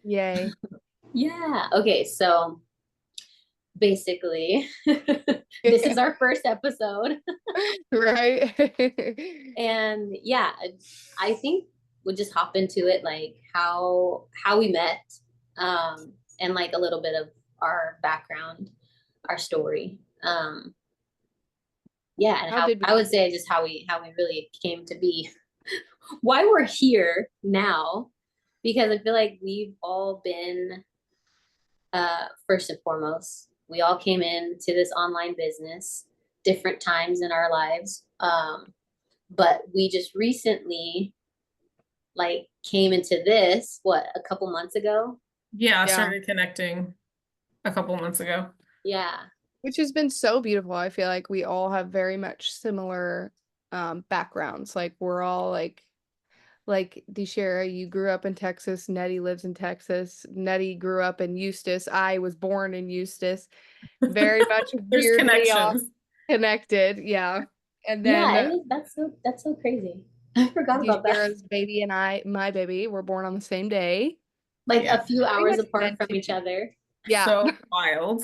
Yay. Yeah. Okay. So basically, this is our first episode. Right. And yeah, I think we'll just hop into it, like how we met, and like a little bit of our background, our story. Yeah, and How how did we I would say just how we really came to be, why we're here now, because I feel like we've all been, first and foremost, we all came into this online business different times in our lives. But we just recently like came into this, what, a couple months ago? Yeah, I Yeah. started connecting a couple months ago. Yeah. Which has been so beautiful. I feel like we all have very much similar backgrounds. Like we're all like Deshara, you grew up in Texas, Nettie lives in Texas. Nettie grew up in Eustis. I was born in Eustis. Very much There's weirdly off connections. connected. Yeah. And Yeah, then it is, that's so crazy. I forgot about that. Deshara's baby and my baby were born on the same day. Like Yeah, a few Pretty hours much apart meant from to each be. other. Yeah. so wild.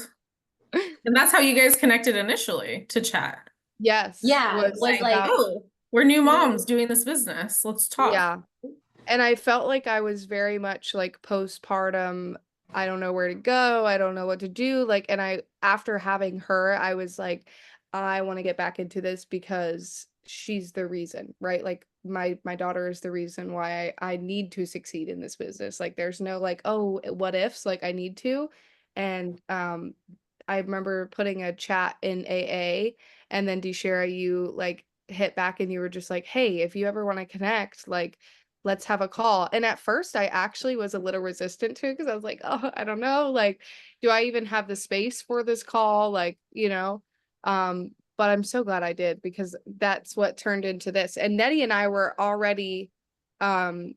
And that's how you guys connected initially to chat. Yes. Yeah, Was was Like, like, about oh, we're new literally, moms doing this business. Let's talk. yeah. And I felt like I was very much like postpartum. I don't know where to go. I don't know what to do. Like, and after having her, I was like, I want to get back into this because she's the reason, right? Like my daughter is the reason why I need to succeed in this business. Like there's no like, oh, what ifs, like I need to. And I remember putting a chat in AA and then Deshara, you like hit back and you were just like, hey, if you ever want to connect, like let's have a call. And at first, I actually was a little resistant to it because I was like, oh, I don't know. Like, do I even have the space for this call? Like, but I'm so glad I did because that's what turned into this. And Nettie and I were already um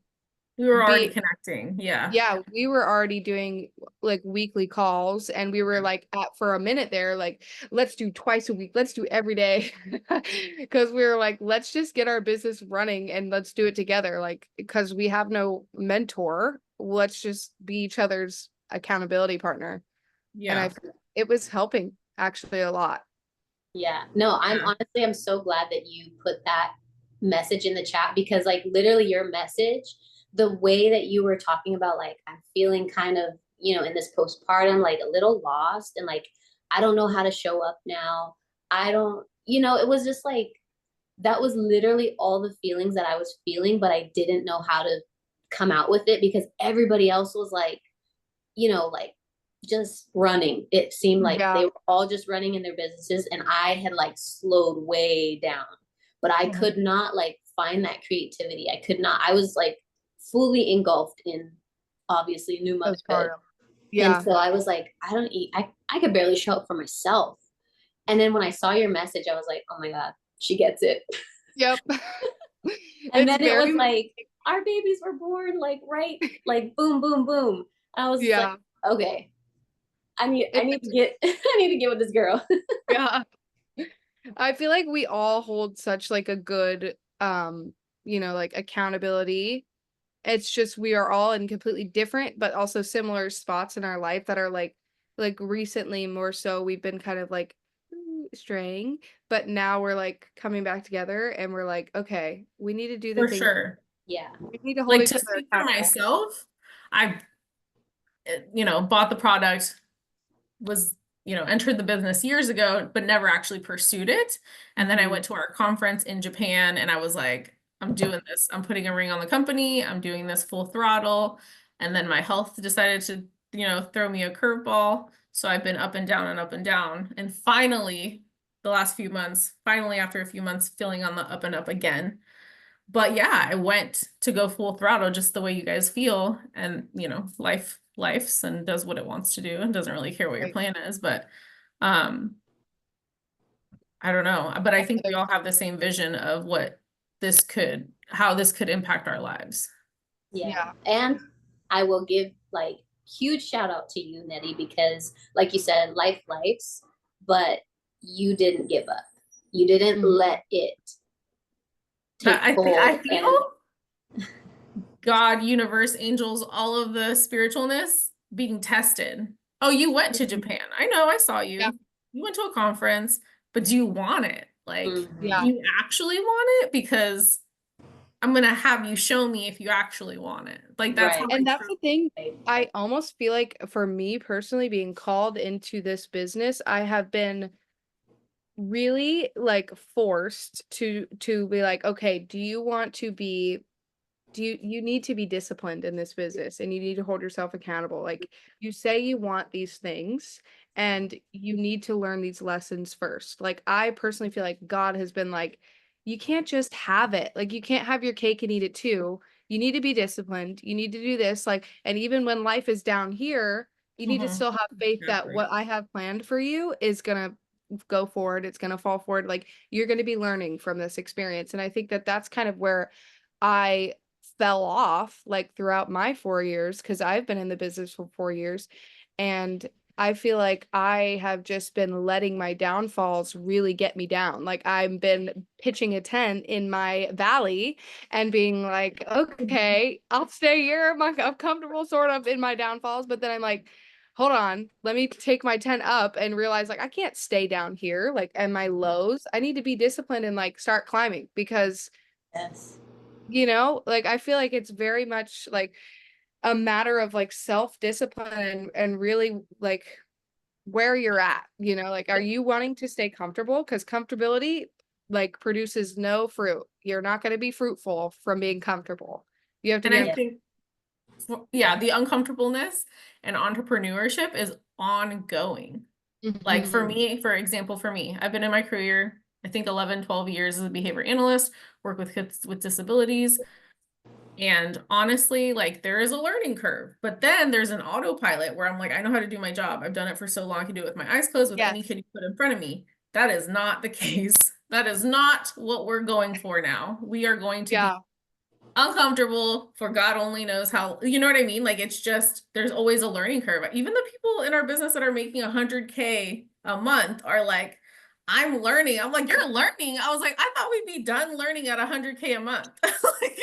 We were already being connecting. Yeah. yeah, we were already doing like weekly calls and we were like at for a minute there, like, let's do twice a week, let's do every day. Because we were like, let's just get our business running and let's do it together. Like, because we have no mentor, let's just be each other's accountability partner. And Yeah. it was helping actually a lot. yeah. No, I'm Yeah. honestly, I'm so glad that you put that message in the chat, because like literally your message, the way that you were talking about, like, I'm feeling kind of, in this postpartum, like a little lost, and like, I don't know how to show up now. I don't, it was just like, that was literally all the feelings that I was feeling, but I didn't know how to come out with it because everybody else was like, like just running. It seemed like Yeah. they were all just running in their businesses, and I had like slowed way down. But I Mhm. could not like find that creativity. I could not. I was like fully engulfed in, obviously, new motherhood. Postpartum. And Yeah. so I was like, I don't eat. I could barely show up for myself. And then when I saw your message, I was like, oh my God, she gets it. Yep. And It's then it was very, like, our babies were born like right, like boom, boom, boom. I was just like, yeah. okay, I It, need to get I need to get with this girl. yeah. I feel like we all hold such like a good like accountability. It's just we are all in completely different but also similar spots in our life that are like recently more so we've been kind of like straying, but now we're like coming back together and we're like, okay, we need to do the For things sure. Yeah. we need to hold Like each to other speak for accountable. myself, I, bought the product, was, entered the business years ago, but never actually pursued it. And then I Mhm. went to our conference in Japan and I was like, I'm doing this. I'm putting a ring on the company. I'm doing this full throttle. And then my health decided to, throw me a curveball. So I've been up and down and up and down. And finally, the last few months, finally after a few months, feeling on the up and up again. But yeah, I went to go full throttle just the way you guys feel. And, life's and does what it wants to do and doesn't really care what your Right. plan is. But um, I don't know. But I think we all have the same vision of how this could impact our lives. Yeah. Yeah. And I will give like huge shout out to you, Nettie, because like you said, life's, but you didn't give up. You didn't Mhm. let it That take hold. I And feel God, universe, angels, all of the spiritualness being tested. Oh, you went to Japan. I know, I saw Yeah. you. You went to a conference, but do you want it? Like, Mhm. do Yeah. you actually want it? Because I'm gonna have you show me if you actually want it. Like, that's how Right. I And that's truly. the thing. Right. I almost feel like for me personally, being called into this business, I have been really like forced to be like, okay, do you want to be you need to be disciplined in this business and you need to hold yourself accountable. Like you say you want these things and you need to learn these lessons first. Like I personally feel like God has been like, you can't just have it. Like you can't have your cake and eat it too. You need to be disciplined. You need to do this. Like, and even when life is down here, you need to Mhm. still have faith that Exactly. what I have planned for you is gonna go forward. It's gonna fall forward. Like you're gonna be learning from this experience. And I think that that's kind of where I fell off like throughout my 4 years because I've been in the business for 4 years and I feel like I have just been letting my downfalls really get me down. Like I've been pitching a tent in my valley and being like, okay, I'll stay here. I'm comfortable sort of in my downfalls, but then I'm like, hold on, let me take my tent up and realize like I can't stay down here like and my lows. I need to be disciplined and like start climbing because Yes. like I feel like it's very much like a matter of like self-discipline and really like where you're at, like are you wanting to stay comfortable? Because comfortability like produces no fruit. You're not going to be fruitful from being comfortable. You have to And be I Yeah. think, yeah, the uncomfortableness and entrepreneurship is ongoing. Like for Mhm. me, for example, for me, I've been in my career, I think 11, 12 years as a behavior analyst, work with kids with disabilities. And honestly, like there is a learning curve, but then there's an autopilot where I'm like, I know how to do my job. I've done it for so long. I can do it with my eyes closed with any Yes. kid you put in front of me. That is not the case. That is not what we're going for now. We are going to be Yeah. uncomfortable for God only knows how, you know what I mean? Like it's just, there's always a learning curve. Even the people in our business that are making 100K a month are like, I'm learning. I'm like, you're learning. I was like, I thought we'd be done learning at 100K a month. Like,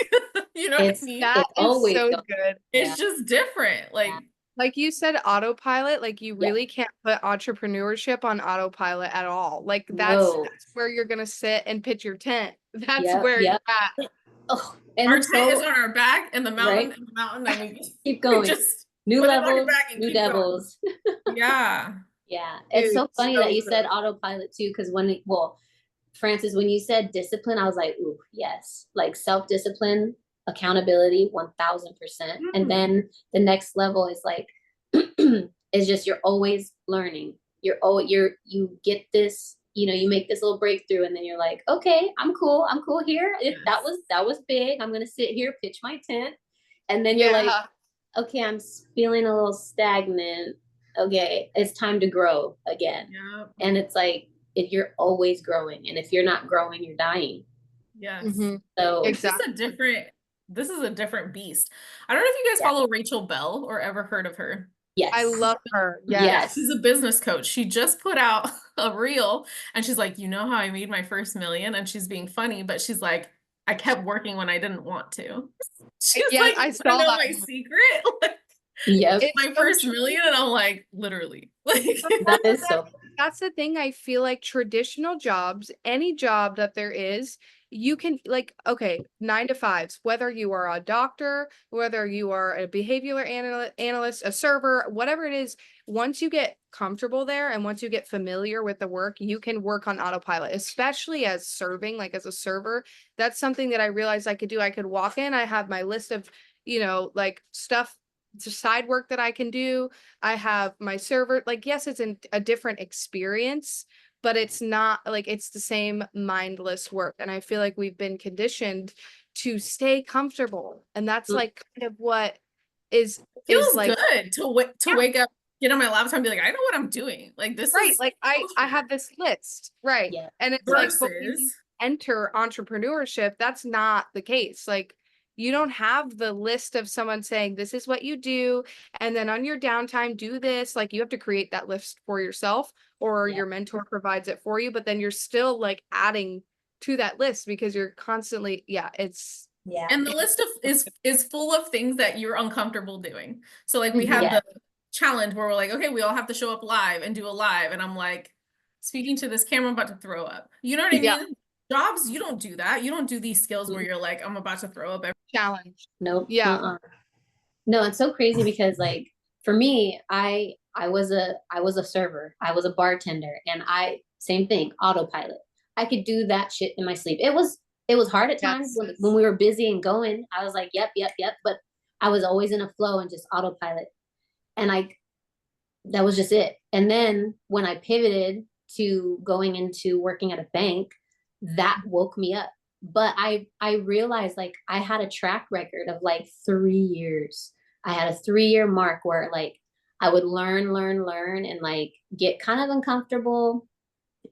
you know what I mean? That It's is always so going. good. Yeah. It's just different. Yeah. Like you said, autopilot, like you Yep. really can't put entrepreneurship on autopilot at all. Like that's No. that's where you're gonna sit and pitch your tent. That's Yep. where you're Yep. at. Oh, and Our it's tent is so on our back right. and the mountain, and we Keep we going. just New put it on your levels, back and new keep going. devils. Yeah. Yeah. It's Dude, so funny that so you said true. autopilot too, because well, Francis, when you said discipline, I was like, ooh, yes. Like self-discipline, accountability, 1000%. And Mm. then the next level is like is just you're always learning. You get this, you make this little breakthrough and then you're like, okay, I'm cool. I'm cool here. If that Yes. was big, I'm gonna sit here, pitch my tent. And then you're like, Yeah. okay, I'm feeling a little stagnant. Okay, it's time to grow again. Yeah. And it's like if you're always growing, and if you're not growing, you're dying. Yes. Hmm. So It's just Exactly. this is a different beast. I don't know if you guys yeah, follow Rachel Bell or ever heard of her. I yes, love her. Yeah, Yes. she's yes, a business coach. She just put out a reel and she's like, you know how I made my first million? And she's being funny, but she's like, I kept working when I didn't want to. She's Yes, like, I you wanna saw know that my one. secret? Like yep. It's my so first true. million, and I'm like, literally. Like But That that's is that so that's the thing I feel like traditional jobs, any job that there is, you can like okay, 9 to 5s, whether you are a doctor, whether you are a behavioral analyst, a server, whatever it is, once you get comfortable there and once you get familiar with the work, you can work on autopilot, especially as serving, like as a server. That's something that I realized I could do. I could walk in, I have my list of, like stuff, side work that I can do. I have my server. Like, yes, it's a different experience, but it's not like it's the same mindless work. And I feel like we've been conditioned to stay comfortable. And that's like kind of what is feels like, good to yeah, wake up, get on my laptop and be like, I know what I'm doing. Like this right. is Like I kosher. have this list, right? yeah, And it's yeah, like, but when you Versus enter entrepreneurship, that's not the case. Like you don't have the list of someone saying this is what you do, and then on your downtime do this. Like you have to create that list for yourself, or yeah, your mentor provides it for you. But then you're still like adding to that list because you're constantly, yeah, Yeah. And the list of is full of things that you're uncomfortable doing. So like we had Yeah. the challenge where we're like, okay, we all have to show up live and do a live. And I'm like, speaking to this camera, I'm about to throw up. You know what I Yeah. mean? Jobs, you don't do that. You don't do these skills where you're like, I'm about to throw up. Challenge. Nope. Yeah. No, it's so crazy because like for me, I was a server. I was a bartender and I same thing, autopilot. I could do that shit in my sleep. It was hard at times Yes. when we were busy and going. I was like, yep, yep, yep, but I was always in a flow and just autopilot. And I that was just it. And then when I pivoted to going into working at a bank, that woke me up. But I realized like I had a track record of like 3 years. I had a 3 year mark where like I would learn, and like get kind of uncomfortable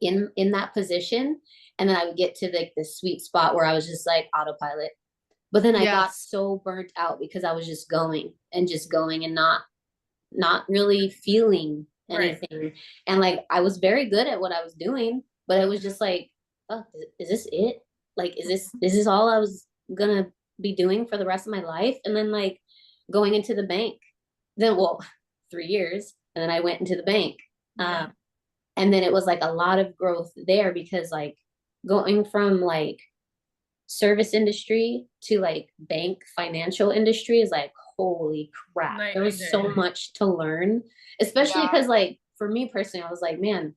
in that position. And then I would get to like the sweet spot where I was just like autopilot. But then I got Yes. so burnt out because I was just going and not really feeling Right. anything. And like I was very good at what I was doing, but it was just like, oh, is this it? Like, is this all I was gonna be doing for the rest of my life? And then like going into the bank, then well, 3 years, and then I went into the bank. Yeah. And then it was like a lot of growth there because like going from like service industry to like bank financial industry is like holy crap, Night there and was so day. much to learn, especially Yeah. because like for me personally I was like, man,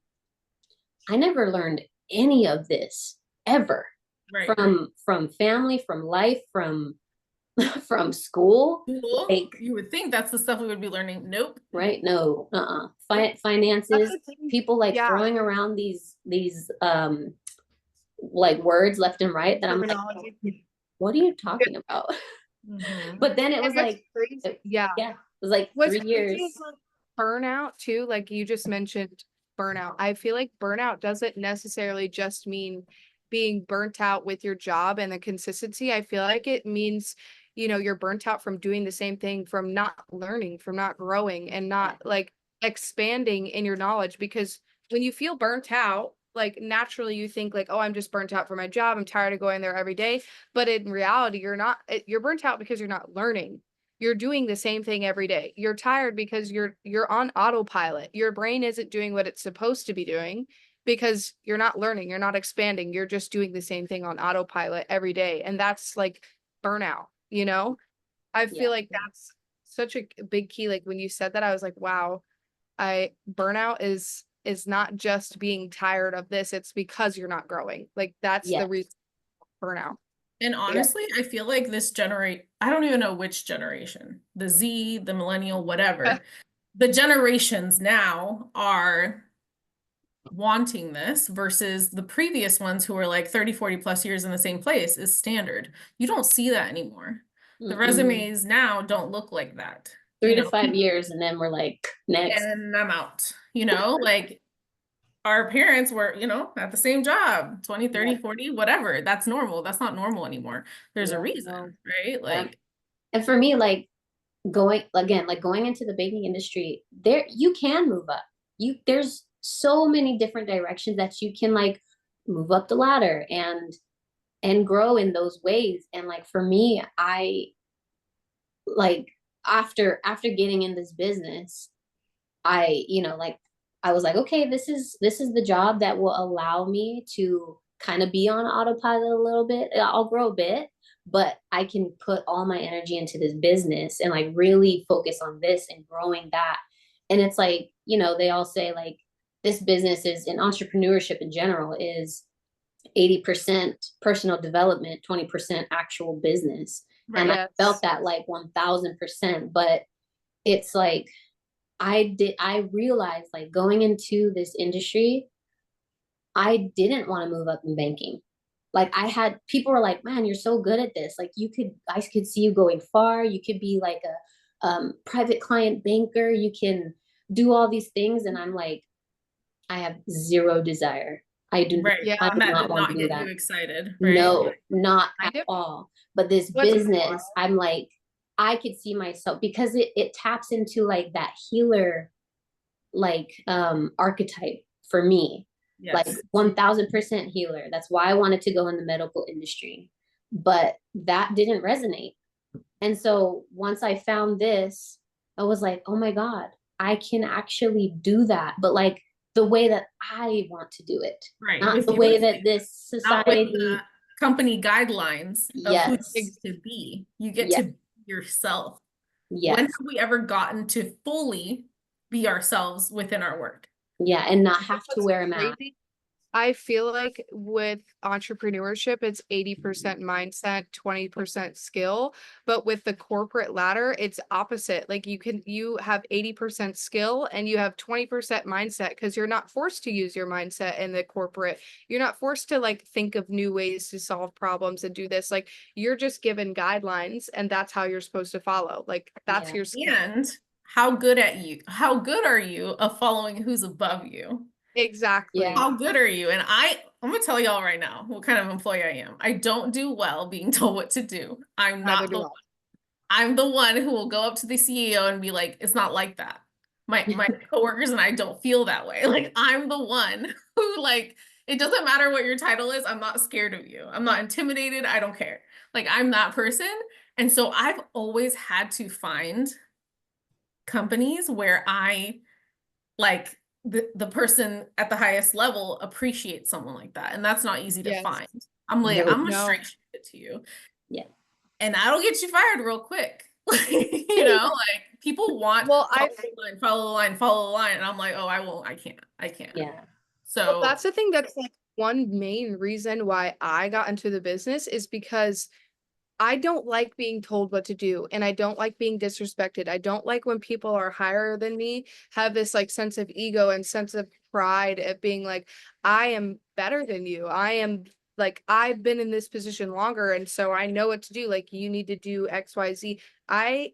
I never learned any of this ever Right. from family, from life, from from school, Cool. like You would think that's the stuff we would be learning. Nope. right, no, Like, that's finances, the thing. people like Yeah. throwing around these like words left and right that I'm like, Terminology. what are you talking about? Mhm. But then it And was what's like, crazy, yeah. yeah, it was like What's three crazy is years. like burnout too, like you just mentioned burnout. I feel like burnout doesn't necessarily just mean being burnt out with your job and the consistency. I feel like it means, you're burnt out from doing the same thing, from not learning, from not growing and Yeah, not like expanding in your knowledge. Because when you feel burnt out, like naturally you think like, oh, I'm just burnt out for my job. I'm tired of going there every day. But in reality, you're not, you're burnt out because you're not learning. You're doing the same thing every day. You're tired because you're on autopilot. Your brain isn't doing what it's supposed to be doing because you're not learning, you're not expanding. You're just doing the same thing on autopilot every day. And that's like burnout. I yeah, feel like that's such a big key. Like when you said that, I was like, wow, I burnout is not just being tired of this, it's because you're not growing. Like that's yeah, the reason burnout. And yeah, honestly, I feel like I don't even know which generation, the Z, the millennial, whatever. The generations now are wanting this versus the previous ones who were like 30, 40 plus years in the same place is standard. You don't see that anymore. The mm-mm. resumes now don't look like that. Three to 5 years, and then we're like, next. And I'm out. Like our parents were, at the same job, 20, Yeah, 30, 40, whatever. That's normal. That's not normal anymore. There's a yeah, reason, No. right? yeah. Like, And for me, like going into the banking industry, there you can move up. There's so many different directions that you can like move up the ladder and grow in those ways. And like for me, I like after getting in this business, like I was like, okay, this is the job that will allow me to kind of be on autopilot a little bit. I'll grow a bit, but I can put all my energy into this business and like really focus on this and growing that. And it's like, they all say like this business is in entrepreneurship in general is 80% personal development, 20% actual business. And right. I felt Yes. that like 1000%, but it's like I realized like going into this industry, I didn't want to move up in banking. Like I had people were like, man, you're so good at this. Like I could see you going far. You could be like a private client banker. You can do all these things. And I'm like, I have zero desire. Right. Yeah. I do That not did want to not do get you that. excited, right? No, not at Kind of. all. But this What's business, I'm like, I could see myself because it taps into like that healer like archetype for me. Like Yes. 1000% healer. That's why I wanted to go in the medical industry. but that didn't resonate. And so once I found this, I was like, oh my God, I can actually do that. But like the way that I want to do it, Right. not With the your way that voice, this not with the society. company guidelines of who you Yes. get to be. You get Yes. to be yourself. When Yes. have we ever gotten to fully be ourselves within our work? Yeah. And not You know have to what's wear a mask. crazy? I feel like with entrepreneurship, it's 80% mindset, 20% skill. But with the corporate ladder, it's opposite. Like you have 80% skill and you have 20% mindset because you're not forced to use your mindset in the corporate. You're not forced to like think of new ways to solve problems and do this. Like you're just given guidelines and that's how you're supposed to follow. Like that's Yeah. your skill. And how good are you of following who's above you? Yeah. Exactly. How good are you? And I'm gonna tell y'all right now what kind of employee I am. I don't do well being told what to do. Neither do I. I'm the one who will go up to the CEO and be like, it's not like that. My coworkers and I don't feel that way. Like I'm the one who like it doesn't matter what your title is. I'm not scared of you. I'm not intimidated. I don't care. Like I'm that person. And so I've always had to find companies where I like the person at the highest level appreciates someone like that. And that's not easy to Yes. find. I'm like, No. I'm gonna No. straight shoot it to you. Yeah. And that'll get you fired real quick. You know, like people want Well, I follow the line, follow the line, follow the line. And I'm like, oh, I won't, I can't. Yeah. Well, So, that's the thing that's like one main reason why I got into the business is because I don't like being told what to do and I don't like being disrespected. I don't like when people are higher than me have this like sense of ego and sense of pride of being like, I am better than you. I am like, I've been in this position longer and so I know what to do. Like, you need to do XYZ. I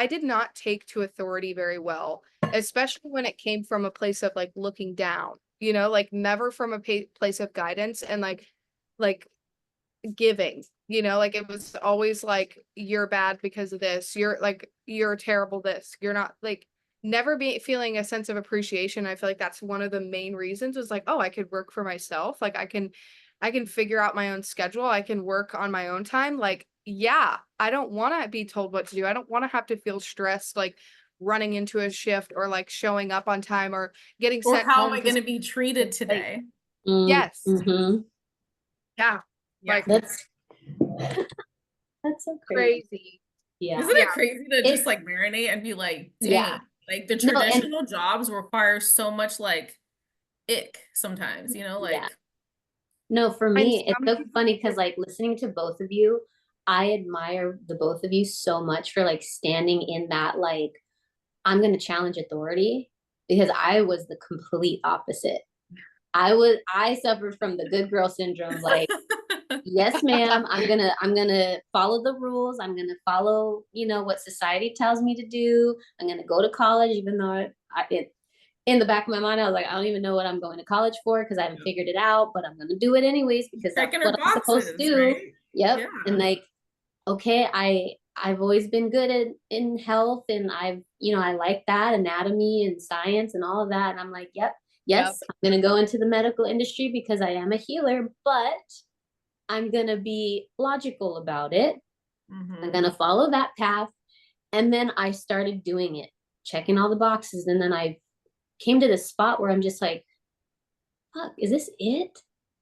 did not take to authority very well, especially when it came from a place of like looking down, like never from a place of guidance and like giving, like it was always like you're bad because of this. You're terrible this. You're not like never be feeling a sense of appreciation. I feel like that's one of the main reasons was like, oh, I could work for myself. Like I can figure out my own schedule. I can work on my own time. Like, yeah, I don't want to be told what to do. I don't want to have to feel stressed like running into a shift or like showing up on time or getting or sent how am home I going because to be treated it's late. today? Yes. Mm-hmm. Yeah. Yeah. Like That's so crazy. crazy. Yeah. Isn't Yeah. it crazy to just It's like marinate and be like, yeah. dang, like the No, and traditional jobs require so much like ick sometimes, you know, yeah. like No, for And me, it's some so people funny because like listening to both of you, I admire the both of you so much for like standing in that like I'm gonna challenge authority because I was the complete opposite. I suffered from the good girl syndrome, like yes ma'am, I'm gonna follow the rules, I'm gonna follow what society tells me to do, I'm gonna go to college even though it in the back of my mind I was like I don't even know what I'm going to college for because I haven't figured it out, but I'm gonna do it anyways because that's checking her what I'm supposed to boxes, do. right? Yep. Yeah. And like okay, I've always been good in health and I like that anatomy and science and all of that, and I'm like yep, Yep. yes, I'm going to go into the medical industry because I am a healer, but I'm going to be logical about it. I'm going to follow that path. And then I started doing it, checking all the boxes. And then I came to this spot where I'm just like, fuck, is this it?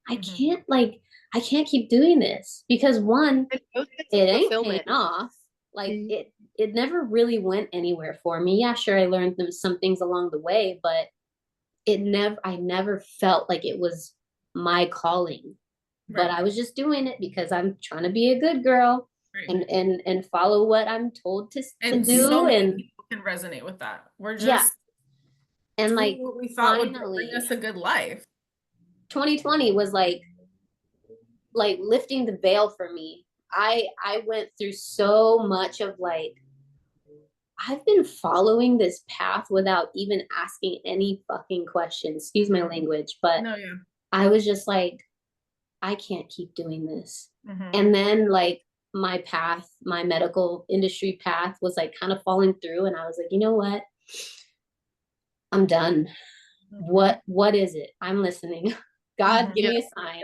I can't keep doing this because one, And those sense it of ain't paying fulfillment. off. Like Mhm. it never really went anywhere for me. Yeah, sure, I learned some things along the way, but I never felt like it was my calling. But Right. I was just doing it because I'm trying to be a good girl Right. and follow what I'm told to And so do. many And people can resonate with that. We're yeah, just and doing like what we thought would bring finally us a good life. 2020 was like lifting the veil for me. I went through so much of like I've been following this path without even asking any fucking questions. Excuse my language, but No, yeah. I was just like, I can't keep doing this. Mm-hmm. And then like my path, my medical industry path was like kind of falling through. And I was like, you know what? I'm done. Mm-hmm. What is it? I'm listening. God, Mm-hmm. give Yeah. me a sign.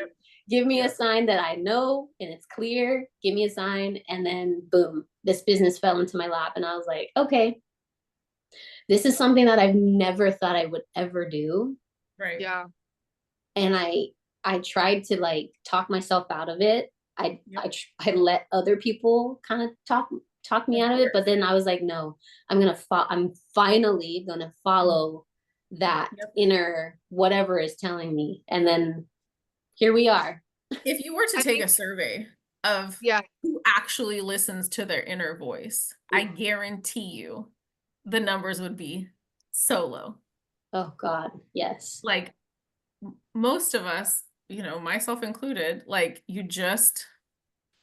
Give me a Yep. sign that I know and it's clear. Give me a sign. And then boom, this business fell into my lap. And I was like, okay, this is something that I've never thought I would ever do. Right. Yeah. And I tried to like talk myself out of it. Yep. I let other people kind of talk me Of out of it, but course. then I was like, no, I'm finally gonna follow that Yep. inner whatever is telling me. And then here we are. If you were to I take think a survey of yeah. who actually listens to their inner voice, I guarantee you the numbers would be so low. Oh God, yes. Like most of us, myself included, like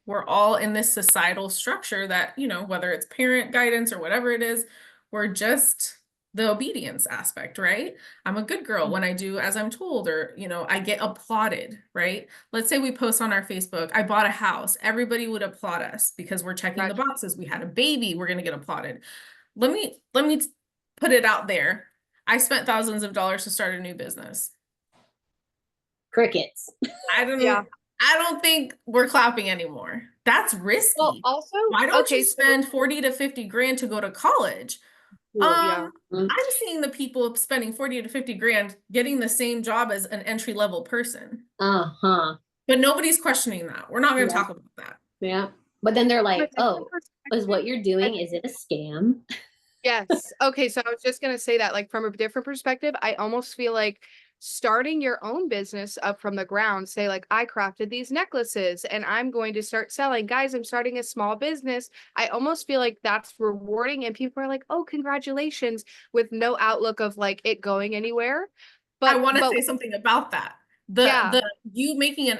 we're all in this societal structure that, whether it's parent guidance or whatever it is, we're just the obedience aspect, right? I'm a good girl when I do as I'm told, or, I get applauded, right? Let's say we post on our Facebook, I bought a house. Everybody would applaud us because we're checking the Gotcha. boxes. We had a baby, we're going to get applauded. Let me put it out there. I spent thousands of dollars to start a new business. Crickets. I Yeah. don't I don't think we're clapping anymore. That's Well, risky. also, Why don't you okay, so spend 40 to 50 grand to go to college? cool, yeah. I'm seeing the people spending 40 to 50 grand getting the same job as an entry level person. Uh-huh. But nobody's questioning that. We're not going to Yeah. talk about that. Yeah. But then they're From a like, different oh, is perspective, what you're I doing, think is it a scam? yes. Okay, so I was just gonna say that, like, from a different perspective, I almost feel like starting your own business up from the ground, say, like, I crafted these necklaces and I'm going to start selling. Guys, I'm starting a small business. I almost feel like that's rewarding, and people are like, oh, congratulations, with no outlook of like it going anywhere. I But want to but say something about that. yeah, The you making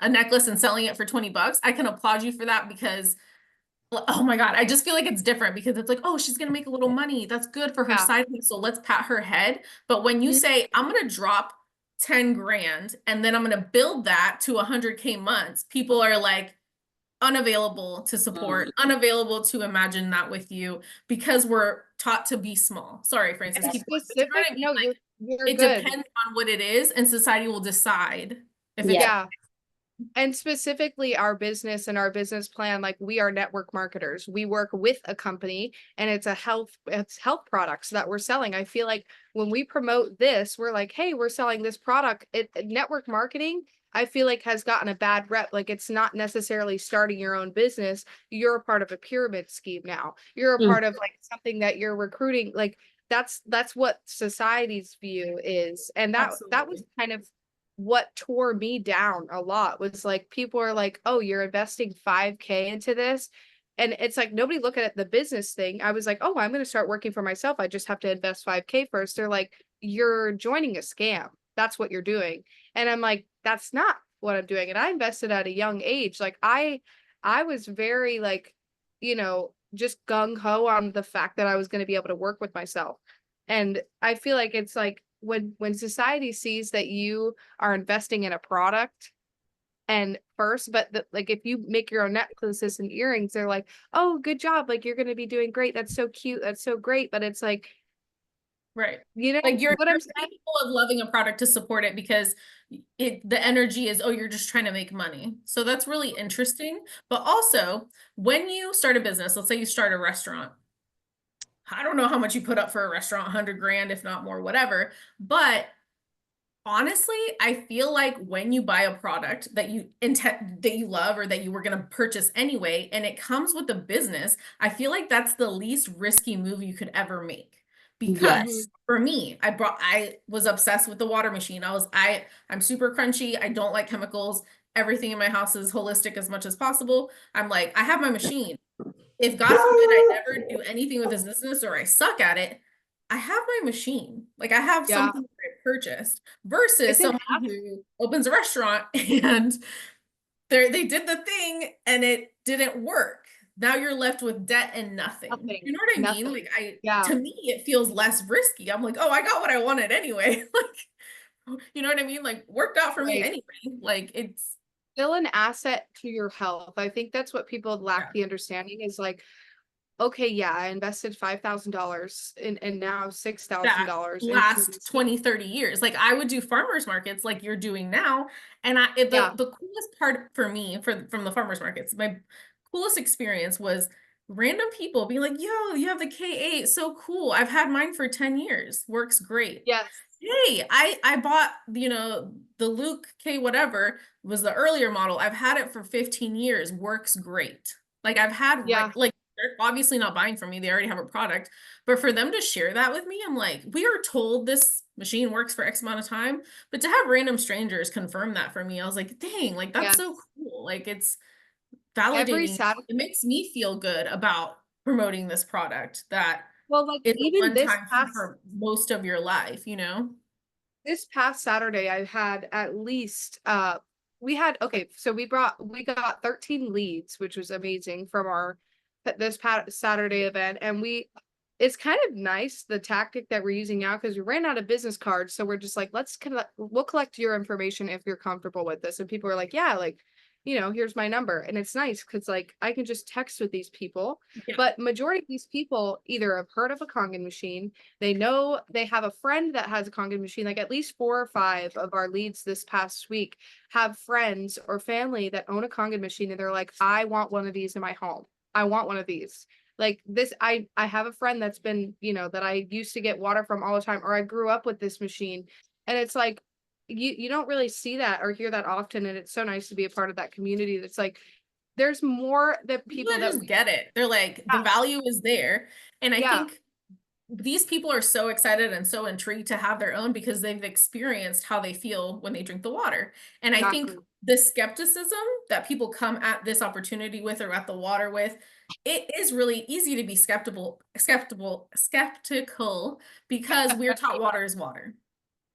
a necklace and selling it for 20 bucks, I can applaud you for that because oh my God, I just feel like it's different because it's like, oh, she's gonna make a little money. That's good for her yeah. side hustle. Let's pat her head. But when you Mhm. say, I'm gonna drop 10 grand and then I'm gonna build that to 100K months, people are like unavailable to support, unavailable to imagine that with you because we're taught to be small. Sorry, Francis, And keep going. But you know what specific, I mean? no, Like you're it good. depends on what it is, and society will decide if it's Yeah. Yeah. And specifically our business and our business plan, like we are network marketers. We work with a company and it's health products that we're selling. I feel like when we promote this, we're like, hey, we're selling this product. Network marketing, I feel like has gotten a bad rep. Like it's not necessarily starting your own business. You're a part of a pyramid scheme now. You're a Mm, part of like something that you're recruiting. Like that's what society's view is. And that was absolutely kind of what tore me down a lot was like people are like, "Oh, you're investing 5K into this." And it's like nobody look at the business thing. I was like, "Oh, I'm going to start working for myself. I just have to invest 5K first." They're like, "You're joining a scam. That's what you're doing." And I'm like, "That's not what I'm doing." And I invested at a young age. Like I was very like, just gung ho on the fact that I was going to be able to work with myself. And I feel like it's like when society sees that you are investing in a product and first, but like if you make your own necklaces and earrings, they're like, oh, good job. Like you're going to be doing great. That's so cute. That's so great. But it's like, right. you know Like what you're I'm saying? capable of loving a product to support it because the energy is, oh, you're just trying to make money. So that's really interesting. But also, when you start a business, let's say you start a restaurant, I don't know how much you put up for a restaurant, 100 grand, if not more, whatever. But honestly, I feel like when you buy a product that you intend that you love or that you were going to purchase anyway, and it comes with a business, I feel like that's the least risky move you could ever make. Because yes. Mhm. for me, I was obsessed with the water machine. I'm super crunchy. I don't like chemicals. Everything in my house is holistic as much as possible. I'm like, I have my machine. If God forbid I never do anything with this business or I suck at it, I have my machine. Like I have Yeah. something I purchased versus It's an someone who opens a restaurant and they did the thing and it didn't work. Now you're left with debt and nothing. nothing. You know what I mean? Nothing. Like I Yeah. to me it feels less risky. I'm like, "Oh, I got what I wanted anyway." Like you know what I mean? Like worked out for me Right. anyway. Like it's Still an asset to your health. I think that's what people lack yeah. the understanding is like okay, yeah, I invested $5,000 and now That $6,000 into last this. 20, 30 years. Like I would do farmers markets like you're doing now. And Yeah, the coolest part for me from the farmers markets, my coolest experience was random people being like, yo, you have the K8, so cool. I've had mine for 10 years. Works great. yes, Hey, I bought, you know, the Luke K whatever was the earlier model. I've had it for 15 years. Works great. Like I've had yeah, like they're obviously not buying from me. They already have a product. But for them to share that with me, I'm like, we are told this machine works for X amount of time, but to have random strangers confirm that for me, I was like, dang, like that's yes. so cool. Like it's Every validating. Saturday, It makes me feel good about promoting this product that well, like is a even one-time fee for most of your life, you know? this past Saturday, I had at least we had okay, so we got 13 leads, which was amazing from our this past Saturday event, and we it's kind of nice the tactic that we're using now because we ran out of business cards, so we're just like, we'll collect your information if you're comfortable with this, and people are like, yeah, like here's my number, and it's nice because like I can just text with these people, Yeah. but majority of these people either have heard of a Kangen machine, they know they have a friend that has a Kangen machine. Like at least 4 or 5 of our leads this past week have friends or family that own a Kangen machine, and they're like, I want one of these in my home. I want one of these. Like this, I have a friend that's been, that I used to get water from all the time, or I grew up with this machine. And it's like you don't really see that or hear that often. And it's so nice to be a part of that community. That's like there's more that People people that that just get it. They're like, the value is there. And I yeah, think these people are so excited and so intrigued to have their own because they've experienced how they feel when they drink the water. And I think exactly. the skepticism that people come at this opportunity with or at the water with, it is really easy to be skeptical because we're taught water is water.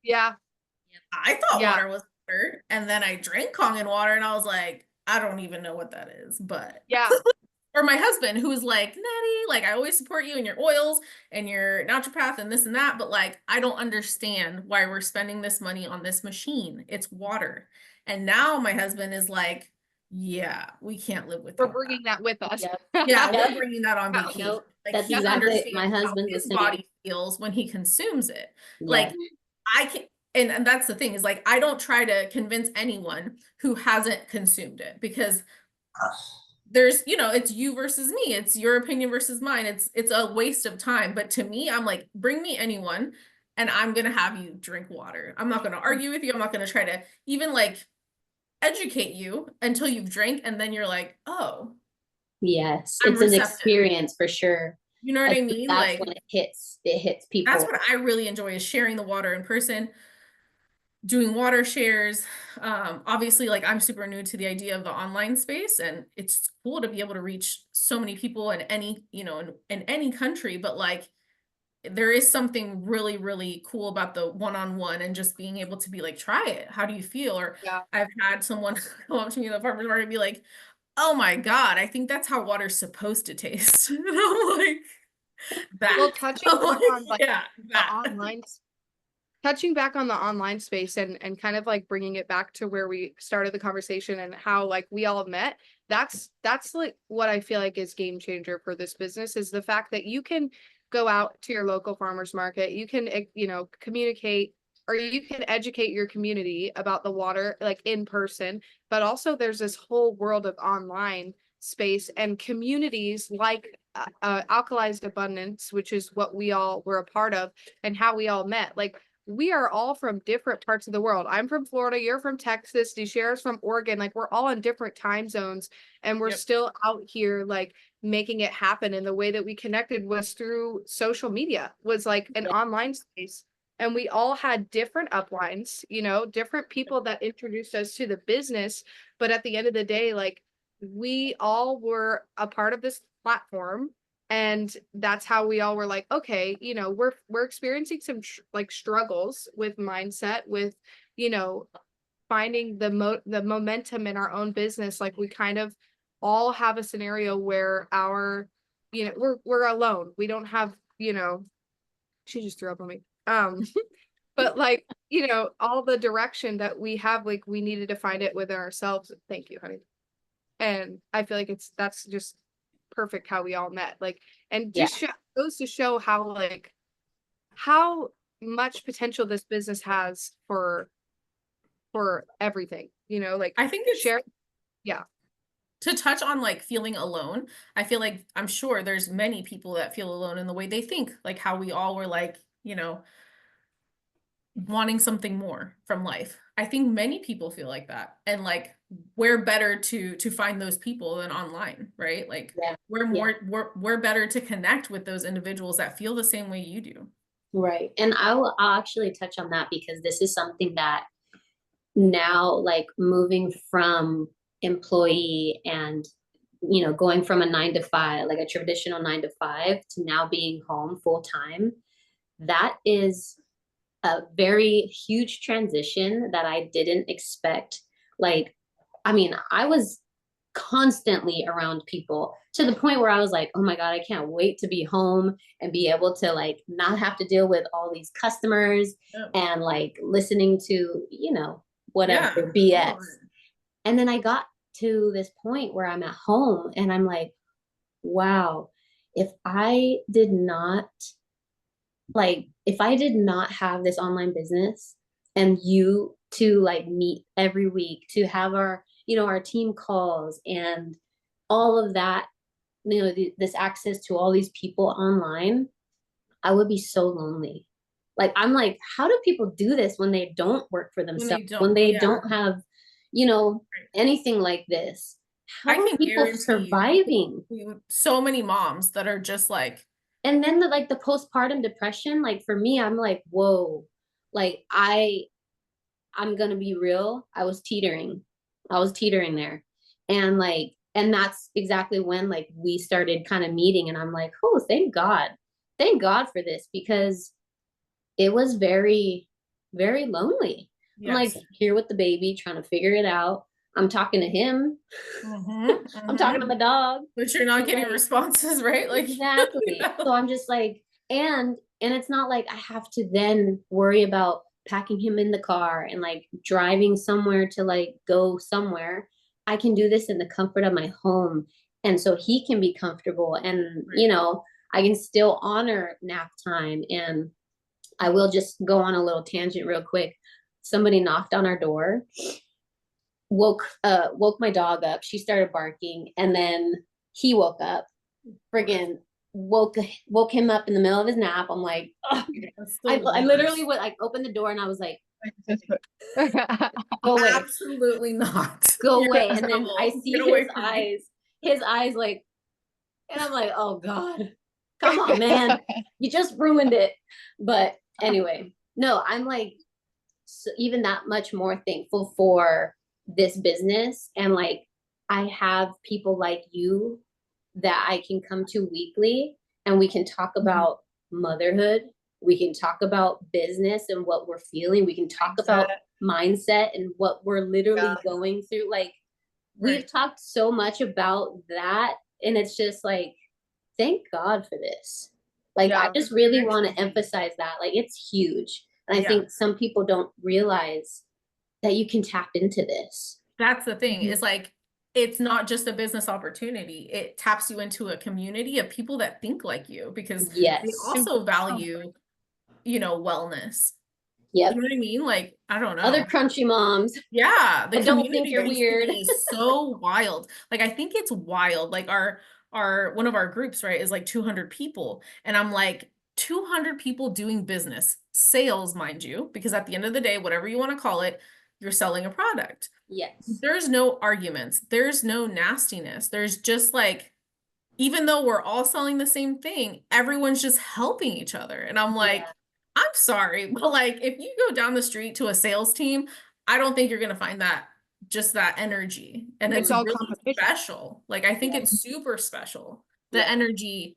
Yeah, I thought yeah, water was water, and then I drank Kangen water, and I was like, I don't even know what that is, but yeah. or my husband who's like, Nettie, like I always support you in your oils and your naturopath and this and that, but like I don't understand why we're spending this money on this machine. It's water. And now my husband is like, yeah, we can't live We're without that. bringing that with us. Yep. Yeah, Yeah, we're Yep. bringing that on vacation. Nope. Like That's he exactly my understands how husband's the his same. body feels when he consumes it. Yeah. Like I can, and that's the thing is like I don't try to convince anyone who hasn't consumed it because there's, it's you versus me. It's your opinion versus mine. It's a waste of time. But to me, I'm like, bring me anyone and I'm gonna have you drink water. I'm not gonna argue with you. I'm not gonna try to even like educate you until you've drank and then you're like, oh, Yes. I'm It's an receptive. experience for sure. You know what I I think mean? that's Like when it hits that's people. what I really enjoy is sharing the water in person, doing water shares. Obviously, like I'm super new to the idea of the online space, and it's cool to be able to reach so many people in any, in any country, but like there is something really, really cool about the one-on-one and just being able to be like, try it. How do you feel? Or yeah. I've had someone come up to me in the farmer's market and be like, oh my God, I think that's how water's supposed to taste. And I'm like, Well, that. touching I'm back like, on like yeah, the that. online touching back on the online space and kind of like bringing it back to where we started the conversation and how like we all met, that's like what I feel like is game changer for this business is the fact that you can go out to your local farmers market, you can communicate or you can educate your community about the water like in person, but also there's this whole world of online space and communities like alkalized abundance, which is what we all were a part of and how we all met. Like we are all from different parts of the world. I'm from Florida, you're from Texas, DeShera's from Oregon. Like we're all in different time zones and we're Yep. still out here like making it happen. And the way that we connected was through social media, was like an Yeah. online space. And we all had different uplines, different people that introduced us to the business. But at the end of the day, like we all were a part of this platform and that's how we all were like, okay, we're experiencing some like struggles with mindset, with you know finding the momentum in our own business. Like we kind of all have a scenario where we're alone, we don't have she just threw up on me. But like all the direction that we have, like we needed to find it within ourselves. Thank you, honey. And I feel like that's just perfect how we all met. Like, and Yeah. just goes to show how like how much potential this business has for everything, you know, like I think it's share. Yeah. to touch on like feeling alone. I feel like I'm sure there's many people that feel alone in the way they think, like how we all were like, wanting something more from life. I think many people feel like that. And like we're better to find those people than online, right? Like Yeah. we're Yeah. we're better to connect with those individuals that feel the same way you do. Right. And I'll actually touch on that because this is something that now, like moving from employee and going from a 9 to 5, like a traditional 9 to 5, to now being home full time, that is a very huge transition that I didn't expect. Like, I mean, I was constantly around people to the point where I was like, oh my God, I can't wait to be home and be able to like not have to deal with all these customers Yeah. and like listening to, whatever Yeah. BS. And then I got to this point where I'm at home and I'm like, wow, if I did not if I did not have this online business and you to like meet every week, to have our team calls and all of that, this access to all these people online, I would be so lonely. Like, I'm like, how do people do this when they don't work for When they themselves, don't, when they yeah. don't have, anything like this? I How are can people guarantee surviving? so many moms that are just like, And then the postpartum depression, like for me, I'm like, whoa, like I'm gonna be real. I was teetering there. And that's exactly when like we started kind of meeting, and I'm like, oh, thank God for this, because it was very, very lonely. I'm like yes. here with the baby trying to figure it out. I'm talking to him. I'm talking to my dog. But you're not And getting like, responses, right? Like, exactly. So I'm just like, and it's not like I have to then worry about packing him in the car and like driving somewhere to like go somewhere. I can do this in the comfort of my home. And so he can be comfortable, and right. I can still honor nap time. And I will just go on a little tangent real quick. Somebody knocked on our door, woke my dog up. She started barking, and then he woke up, friggin' woke him up in the middle of his nap. I'm like, oh. That's the I worst. literally would like open the door and I was like, go away, Absolutely not. go You're away. in And then I trouble. see Get away from me. his eyes like, and I'm like, oh God, come on, man, you just ruined it. But anyway, no, I'm like, so even that much more thankful for this business. And like, I have people like you that I can come to weekly, and we can talk about motherhood. We can talk about business and what we're feeling. We can talk about mindset and what we're literally going through. Like, we've talked so much about that. And it's just like, thank God for this. Like, I just really want to emphasize that. Like, it's huge. And I think some people don't realize that you can tap into this. That's the thing, is like, it's not just a business opportunity. It taps you into a community of people that think like you, because they Yes. also value, wellness. Yep. You know what I mean? Like, I don't Other know. crunchy moms Yeah, the that don't think community you're weird. instantly is so wild. Like, I think it's wild. Like, our one of our groups, right, is like 200 people. And I'm like, 200 people doing business, sales, mind you, because at the end of the day, whatever you want to call it, you're selling a product. Yes. There's no arguments. There's no nastiness. There's just like, even though we're all selling the same thing, everyone's just helping each other. And I'm like, Yeah. I'm sorry, but like, if you go down the street to a sales team, I don't think you're going to find that energy. And It's it's all really competition. special. Like, I think Yeah. it's super special, the Yeah. energy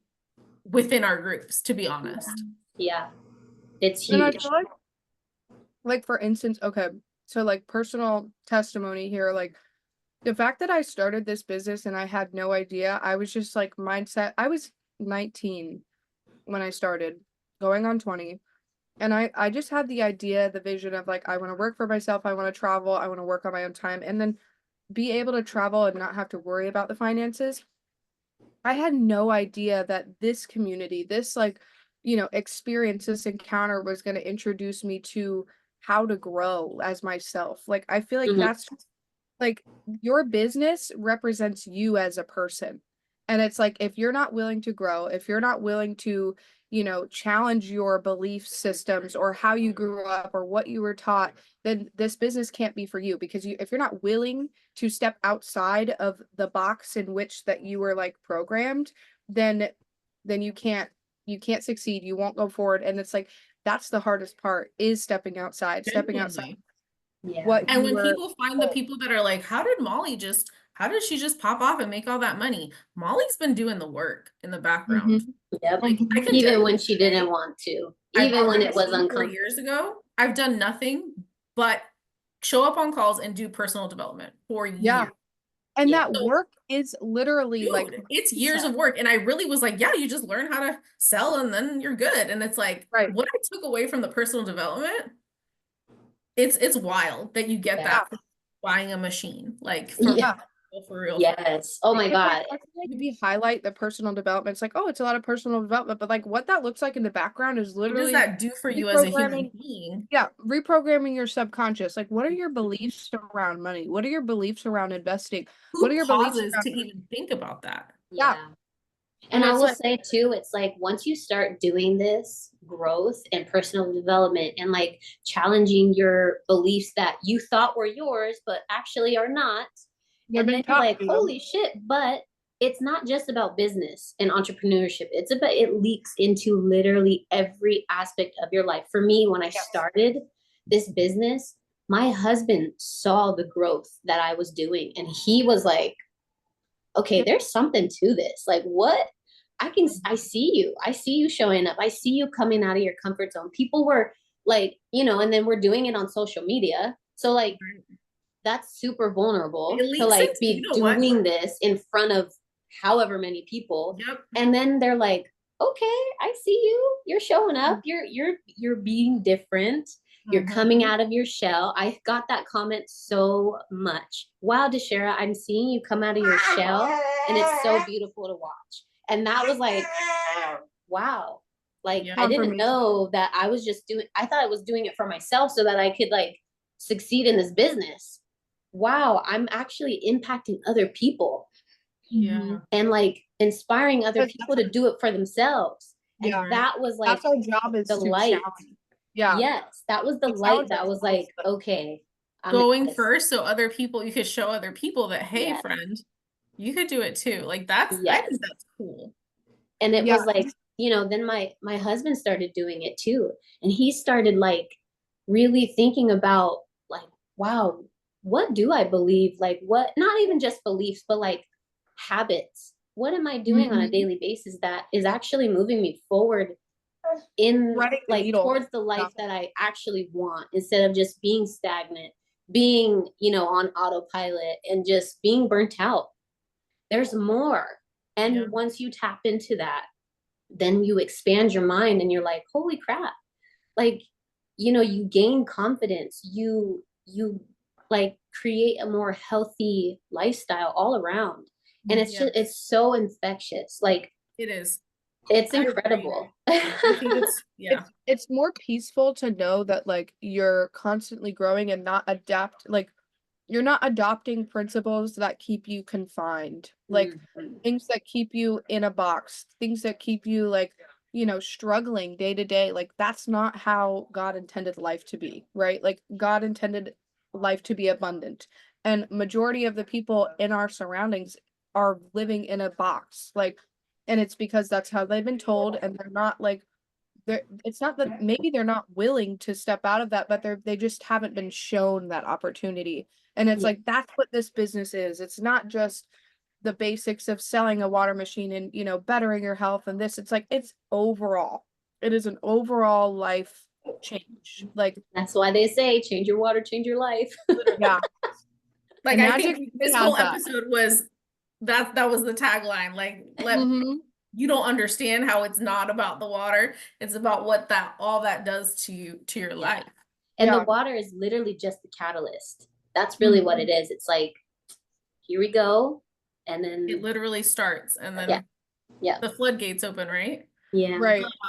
within our groups, to be honest. Yeah. It's And I huge. feel like for instance, okay, so like personal testimony here, like the fact that I started this business and I had no idea, I was just like mindset. I was 19 when I started, going on 20. And I just had the idea, the vision of like, I want to work for myself, I want to travel, I want to work on my own time, and then be able to travel and not have to worry about the finances. I had no idea that this community, this like, experience, this encounter was going to introduce me to how to grow as myself. Like, I feel like Mhm. that's like your business represents you as a person. And it's like if you're not willing to grow, if you're not willing to, challenge your belief systems or how you grew up or what you were taught, then this business can't be for you because if you're not willing to step outside of the box in which that you were like programmed, then you can't succeed, you won't go forward. And it's like that's the hardest part is stepping outside Genuinely. Yeah. what And you when were people find the told. people that are like, how did she just pop off and make all that money? Molly's been doing the work in the background. Mhm, Yep. Like I mhm. can tell Even you when she today, didn't want to, I even bought when my it was machine 4 years uncomfortable. ago. I've done nothing but show up on calls and do personal development for Yeah, years. and Yeah. that So, work is literally like dude, it's years mindset. of work. And I really was like, yeah, you just learn how to sell and then you're good. And it's like Right. what I took away from the personal development, it's wild that you get Yeah. Yeah, that from buying a machine. Like Yeah. yeah. for real, for real. Yes. Oh my It's like God. I feel like we highlight the personal development. It's like, oh, it's a lot of personal development, but like what that looks like in the background is What does literally that do for you as a human reprogramming. being? Yeah, reprogramming your subconscious. Like, what are your beliefs around money? What are your beliefs around investing? What Who are your beliefs pauses around? to even think about that? Yeah, Yeah. And and I it's will like, say too, it's like once you start doing this growth and personal development and like challenging your beliefs that you thought were yours, but actually are not. they've And been then you're taught like, to you. holy shit, but it's not just about business and entrepreneurship. It's about, it leaks into literally every aspect of your life. For me, when I Yes. started this business, my husband saw the growth that I was doing and he was like, okay, there's something to this. Like, what? I see you. I see you showing up. I see you coming out of your comfort zone. People were like, and then we're doing it on social media. So, like, that's super vulnerable It to leaks like into, you be know what? doing this in front of however many people. Yep. And then they're like, okay, I see you. You're showing up. You're being different. You're coming Mhm. out of your shell. I got that comment so much. Wow, Deshara, I'm seeing you come out of your shell and it's so beautiful to watch. And that was like, wow. Like Yep. I didn't Confirmation. know that I thought I was doing it for myself so that I could like succeed in this business. Wow, I'm actually impacting other people Mhm. Yeah. and like inspiring other Because people to do it for themselves. And yeah, Right. that was like that's our job the is to light. challenge. Yeah, Yes, that was the to light challenge that was ourselves. like, But okay, I'm in Going this. first so other people, you could show other people that, hey, Yeah. friend, you could do it too. Like I Yes. think that's cool. And it yeah, was like, then my husband started doing it too. And he started like really thinking about like, wow, what do I believe? Like what, not even just beliefs, but like habits. What am I doing on a mhm. daily basis that is actually moving me forward in Threading the like needle. towards the Yeah, life that I actually want instead of just being stagnant, being, on autopilot and just being burnt out. There's more. Yeah. And once you tap into that, then you expand your mind and you're like, holy crap. Like, you gain confidence. You like create a more healthy lifestyle all around. And it's Yeah. just it's so infectious. Like It is. it's I agree. incredible. I think it's yeah. it's more peaceful to know that like you're constantly growing and not adapt like you're not adopting principles that keep you confined, like Mhm. things that keep you in a box, things that keep you like, struggling day to day. Like that's not how God intended life to be, right? Like God intended life to be abundant. And majority of the people in our surroundings are living in a box. Like, and it's because that's how they've been told, and they're not like it's not that maybe they're not willing to step out of that, but they just haven't been shown that opportunity. And it's Yeah. like that's what this business is. It's not just the basics of selling a water machine and, bettering your health and this. It's like it's overall. It is an overall life change. Like, That's why they say change your water, change your life. yeah. Like And I Magic think City this has whole that. episode was that was the tagline. Like let Mhm. you don't understand how it's not about the water. It's about what that all that does to you to your Yeah. life. And the Yeah. water is literally just the catalyst. That's really what Mhm. it is. It's like, here we go. And It then, literally starts and yeah, then Yeah. the floodgates open, right? Yeah. Right.